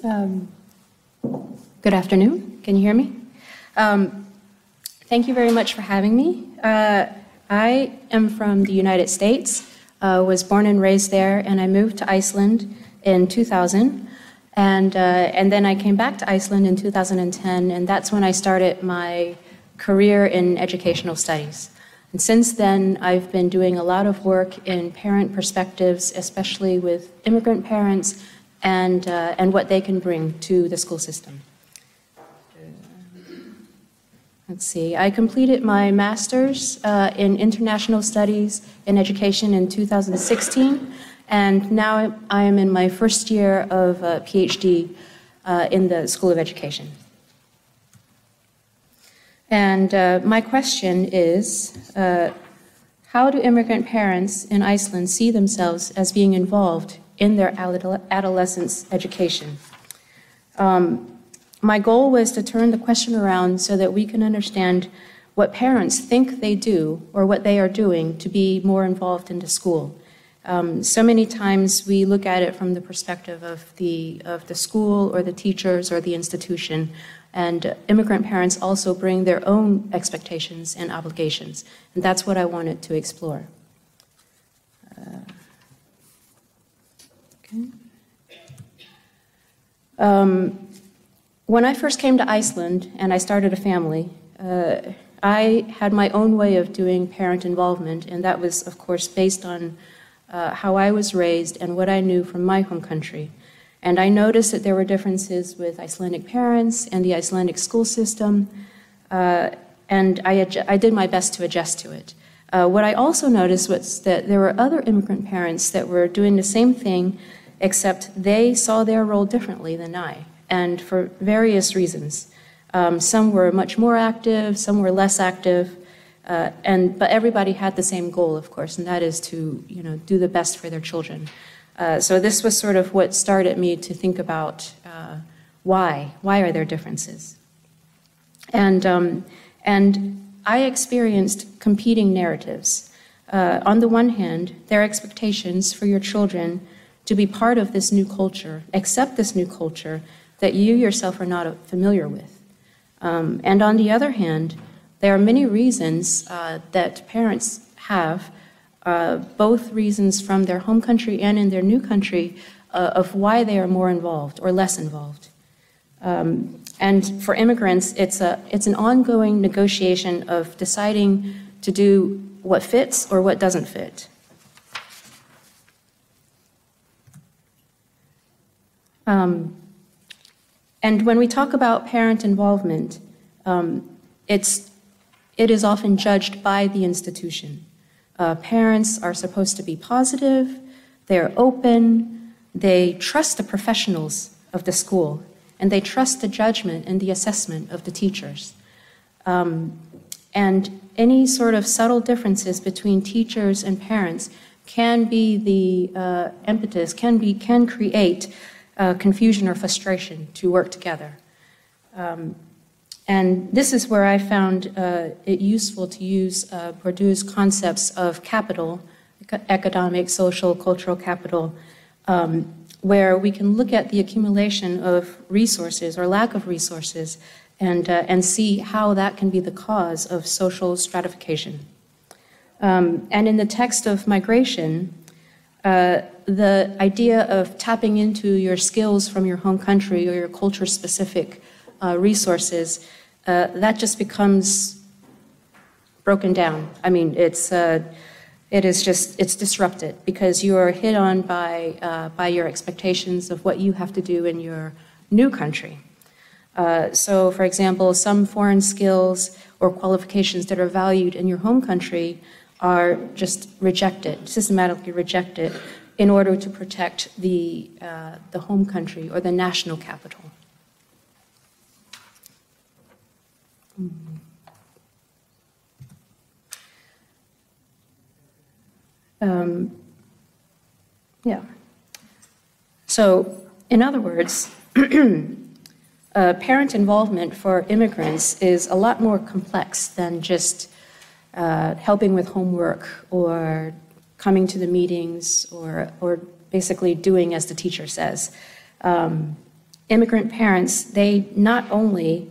Good afternoon. Can you hear me? Thank you very much for having me. I am from the United States, was born and raised there, and I moved to Iceland in 2000. And then I came back to Iceland in 2010, and that's when I started my career in educational studies. And since then, I've been doing a lot of work in parent perspectives, especially with immigrant parents and what they can bring to the school system. Let's see, I completed my master's in international studies in education in 2016, and now I am in my first year of a PhD in the School of Education. And my question is, how do immigrant parents in Iceland see themselves as being involved in their adolescents' education? My goal was to turn the question around so that we can understand what parents think they do or what they are doing to be more involved in the school. So many times we look at it from the perspective of the school or the teachers or the institution, and immigrant parents also bring their own expectations and obligations, and that's what I wanted to explore. When I first came to Iceland and I started a family, I had my own way of doing parent involvement, and that was, of course, based on how I was raised and what I knew from my home country. And I noticed that there were differences with Icelandic parents and the Icelandic school system, and I did my best to adjust to it. What I also noticed was that there were other immigrant parents that were doing the same thing, except they saw their role differently than I, and for various reasons. Some were much more active, some were less active, but everybody had the same goal, of course, and that is to, do the best for their children. So this was sort of what started me to think about why are there differences? And I experienced competing narratives. On the one hand, there are expectations for your children to be part of this new culture, accept this new culture that you yourself are not familiar with. And on the other hand, there are many reasons that parents have, both reasons from their home country and in their new country, of why they are more involved or less involved. And for immigrants, it's an ongoing negotiation of deciding to do what fits or what doesn't fit. And when we talk about parent involvement, it is often judged by the institution. Parents are supposed to be positive, they're open, they trust the professionals of the school, and they trust the judgment and the assessment of the teachers. And any sort of subtle differences between teachers and parents can be the impetus, can create confusion or frustration to work together. And this is where I found it useful to use Bourdieu's concepts of capital, economic, social, cultural capital, where we can look at the accumulation of resources or lack of resources and see how that can be the cause of social stratification. And in the text of Migration, the idea of tapping into your skills from your home country or your culture-specific resources, that just becomes broken down. I mean, it's disrupted because you are hit on by your expectations of what you have to do in your new country. So, for example, some foreign skills or qualifications that are valued in your home country are just rejected, systematically rejected, in order to protect the home country or the national capital. So, in other words, parent involvement for immigrants is a lot more complex than just helping with homework or coming to the meetings or basically doing as the teacher says. immigrant parents, they not only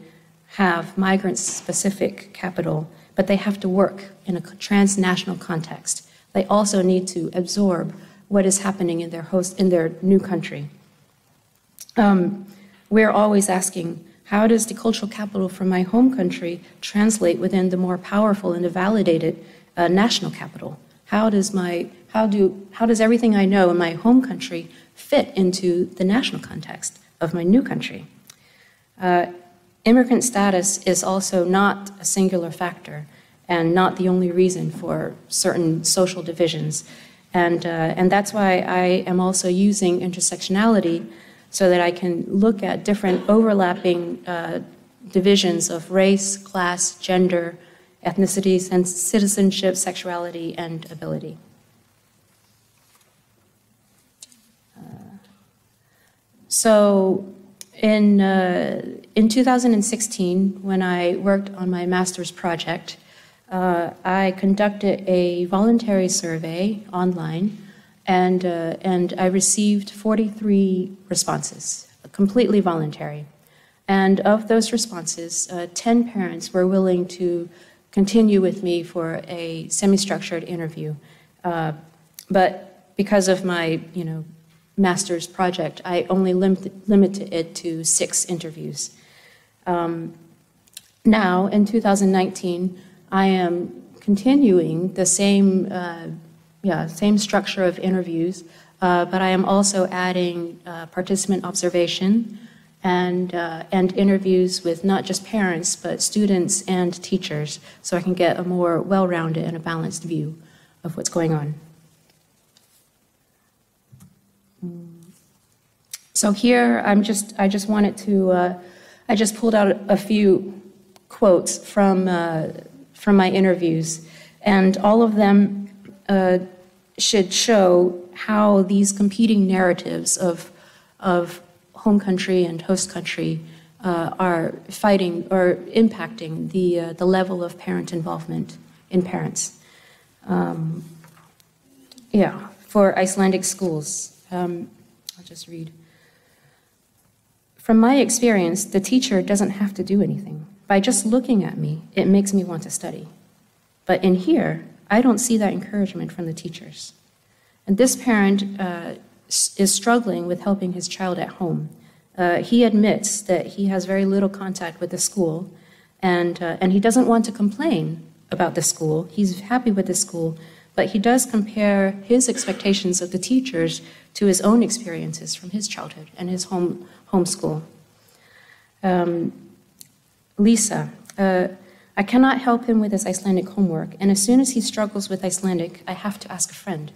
have migrant-specific capital, but they have to work in a transnational context. They also need to absorb what is happening in their new country. We're always asking, how does the cultural capital from my home country translate within the more powerful and validated national capital? How does everything I know in my home country fit into the national context of my new country? Immigrant status is also not a singular factor and not the only reason for certain social divisions. And that's why I am also using intersectionality so that I can look at different overlapping divisions of race, class, gender, ethnicity, citizenship, sexuality, and ability. So in 2016, when I worked on my master's project, I conducted a voluntary survey online, and I received 43 responses, completely voluntary. And of those responses, 10 parents were willing to continue with me for a semi-structured interview. But because of my, master's project, I only limited it to 6 interviews. Now, in 2019, I am continuing the same structure of interviews, but I am also adding participant observation and interviews with not just parents, but students and teachers, so I can get a more well-rounded and a balanced view of what's going on. So here, I just pulled out a few quotes from my interviews, and all of them should show how these competing narratives of home country and host country are fighting or impacting the level of parent involvement in parents. For Icelandic schools, I'll just read. From my experience, the teacher doesn't have to do anything. By just looking at me, it makes me want to study. But in here, I don't see that encouragement from the teachers. And this parent is struggling with helping his child at home. He admits that he has very little contact with the school, and he doesn't want to complain about the school. He's happy with the school, but he does compare his expectations of the teachers to his own experiences from his childhood and his home school. Lisa, I cannot help him with his Icelandic homework, and as soon as he struggles with Icelandic, I have to ask a friend.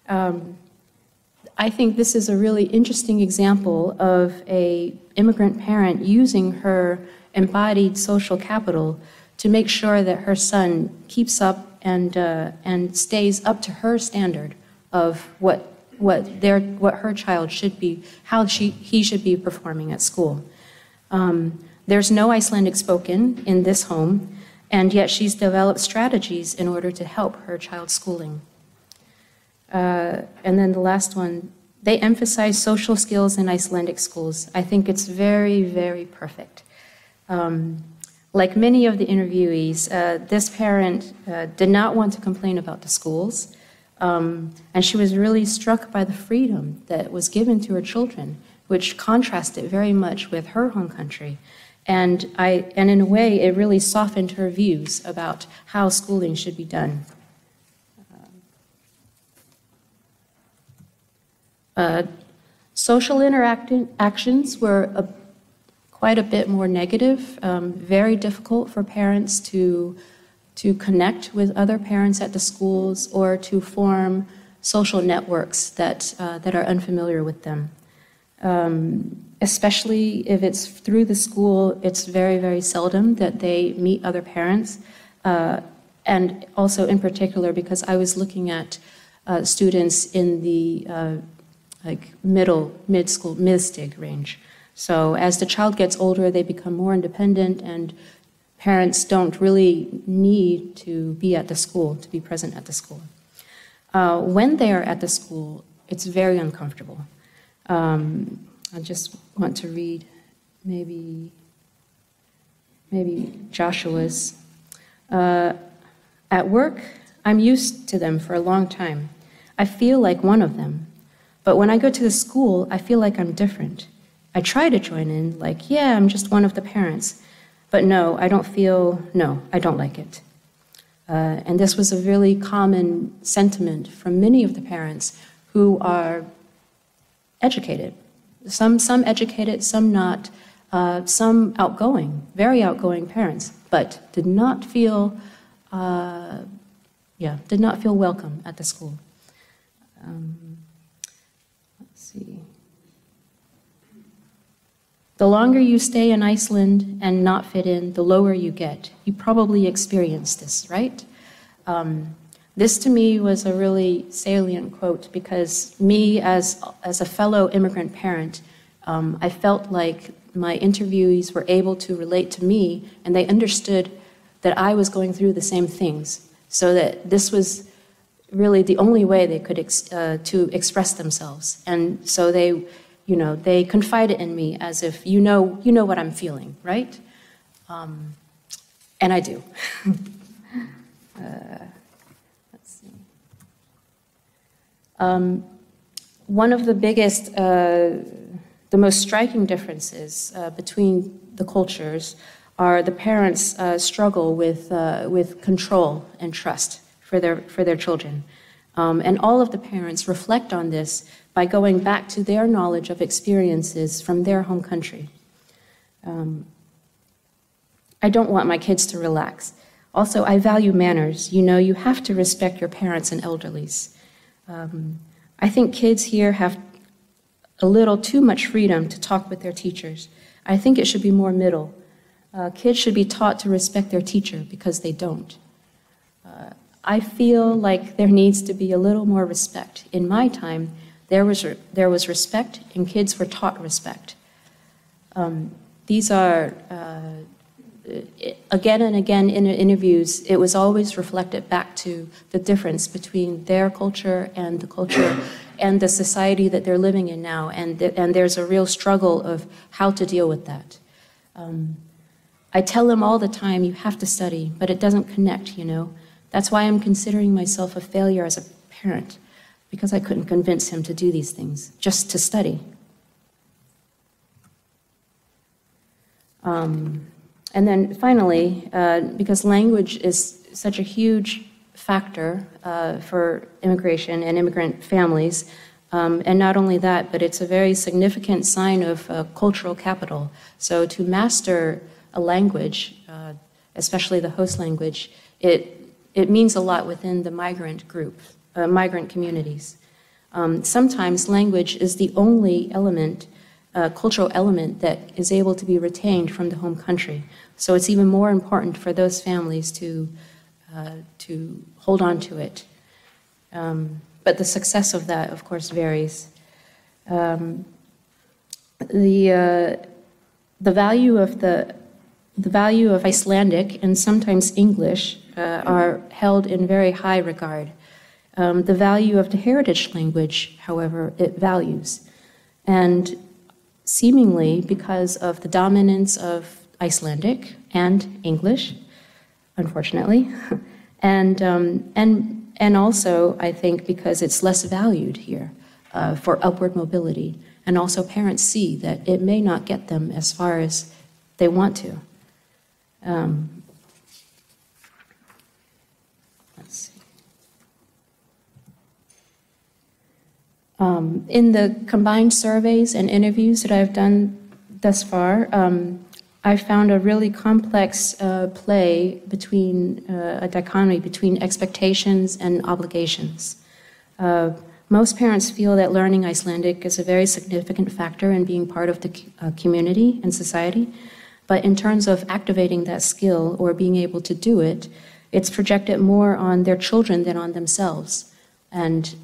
I think this is a really interesting example of an immigrant parent using her embodied social capital to make sure that her son keeps up and stays up to her standard of what her child should be, how he should be performing at school. There's no Icelandic spoken in this home, and yet she's developed strategies in order to help her child's schooling. And then the last one, they emphasize social skills in Icelandic schools. I think it's very, very perfect. Like many of the interviewees, this parent did not want to complain about the schools, and she was really struck by the freedom that was given to her children, which contrasted very much with her home country. And in a way, it really softened her views about how schooling should be done. Social interactions were quite a bit more negative, very difficult for parents to connect with other parents at the schools or to form social networks that are unfamiliar with them. Especially if it's through the school, it's very, very seldom that they meet other parents. And also in particular, because I was looking at students in the mid-school, mid-stig range. So as the child gets older, they become more independent, and parents don't really need to be at the school, to be present at the school. When they are at the school, it's very uncomfortable. I just want to read maybe Joshua's. At work, I'm used to them for a long time. I feel like one of them. But when I go to the school, I feel like I'm different. I try to join in, like, yeah, I'm just one of the parents. But no, I don't like it. And this was a really common sentiment from many of the parents who are educated. Some educated, some not, some outgoing, very outgoing parents, but did not feel welcome at the school. Let's see. The longer you stay in Iceland and not fit in, the lower you get. You probably experienced this, right? This to me was a really salient quote because me as a fellow immigrant parent, I felt like my interviewees were able to relate to me and they understood that I was going through the same things, so that this was really the only way they could to express themselves. And so they confided in me as if you know what I'm feeling, right? And I do. Let's see. One of the biggest, the most striking differences between the cultures are the parents' struggle with control and trust for their children. And all of the parents reflect on this by going back to their knowledge of experiences from their home country. I don't want my kids to relax. Also, I value manners. You have to respect your parents and elderlies. I think kids here have a little too much freedom to talk with their teachers. I think it should be more middle. Kids should be taught to respect their teacher because they don't. I feel like there needs to be a little more respect. In my time, there was respect, and kids were taught respect. These are, again and again in interviews, it was always reflected back to the difference between their culture and the culture and the society that they're living in now, and there's a real struggle of how to deal with that. I tell them all the time, you have to study, but it doesn't connect, That's why I'm considering myself a failure as a parent, because I couldn't convince him to do these things, just to study. And then finally, because language is such a huge factor for immigration and immigrant families, and not only that, but it's a very significant sign of cultural capital. So to master a language, especially the host language, it means a lot within the migrant group, migrant communities. Sometimes language is the only element, cultural element that is able to be retained from the home country. So it's even more important for those families to hold on to it. But the success of that, of course, varies. The value of Icelandic and sometimes English are held in very high regard. The value of the heritage language, however, it values. And seemingly because of the dominance of Icelandic and English, unfortunately, and also, I think, because it's less valued here for upward mobility. And also parents see that it may not get them as far as they want to. Let's see. In the combined surveys and interviews that I've done thus far, I found a really complex play between a dichotomy between expectations and obligations. Most parents feel that learning Icelandic is a very significant factor in being part of the community and society, but in terms of activating that skill or being able to do it, it's projected more on their children than on themselves. And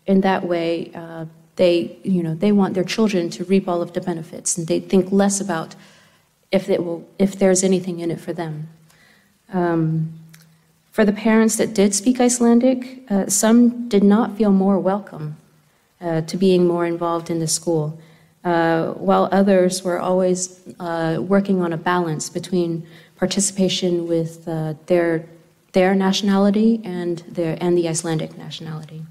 in that way, they want their children to reap all of the benefits, and they think less about if there's anything in it for them. For the parents that did speak Icelandic, some did not feel more welcome to being more involved in the school. while others were always working on a balance between participation with their nationality and the Icelandic nationality.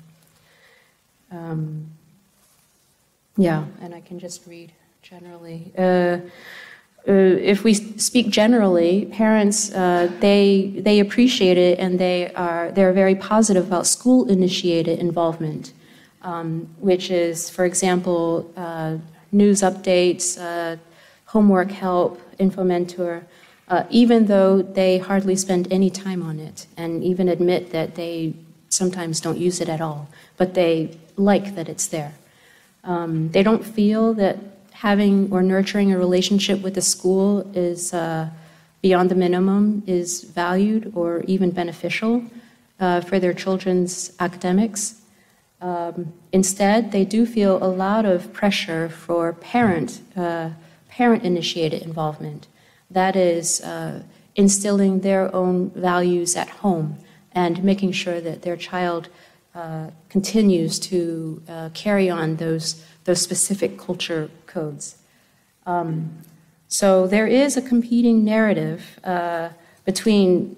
Yeah, and I can just read generally. If we speak generally, parents, they appreciate it, and they're very positive about school-initiated involvement, which is, for example, news updates, homework help, infomentor, even though they hardly spend any time on it, and even admit that they sometimes don't use it at all, but they like that it's there. They don't feel that having or nurturing a relationship with the school is beyond the minimum, is valued or even beneficial for their children's academics. Instead, they do feel a lot of pressure for parent-initiated involvement. That is, instilling their own values at home and making sure that their child continues to carry on those specific culture codes. So there is a competing narrative between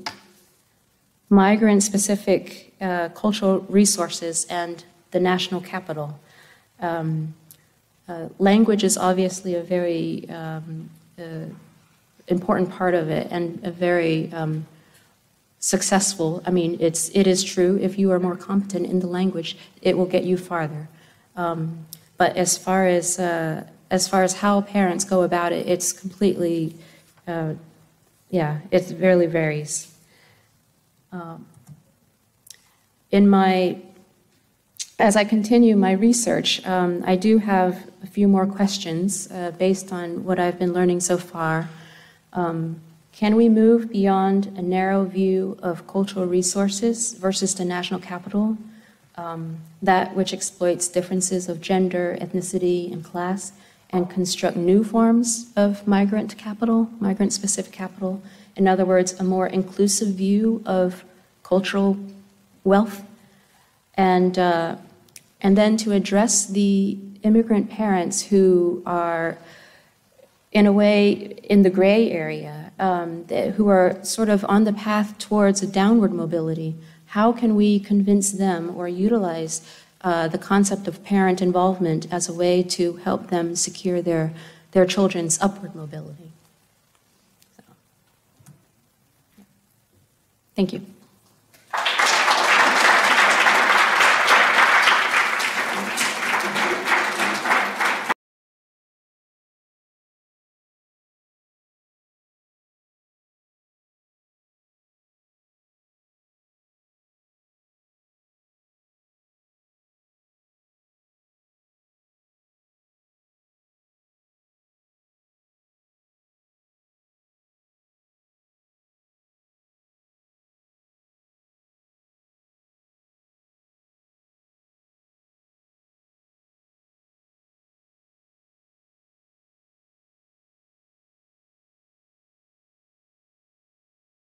migrant-specific cultural resources and the national capital. Language is obviously a very important part of it, and a very successful. I mean, it is true, if you are more competent in the language, it will get you farther. But as far as how parents go about it, it's completely, yeah, it really varies. As I continue my research, I do have a few more questions based on what I've been learning so far. Can we move beyond a narrow view of cultural resources versus the national capital, that which exploits differences of gender, ethnicity, and class, and construct new forms of migrant capital, migrant-specific capital? In other words, a more inclusive view of cultural wealth, and then to address the immigrant parents who are, in a way, in the gray area, who are sort of on the path towards a downward mobility. How can we convince them or utilize the concept of parent involvement as a way to help them secure their children's upward mobility? So, yeah. Thank you.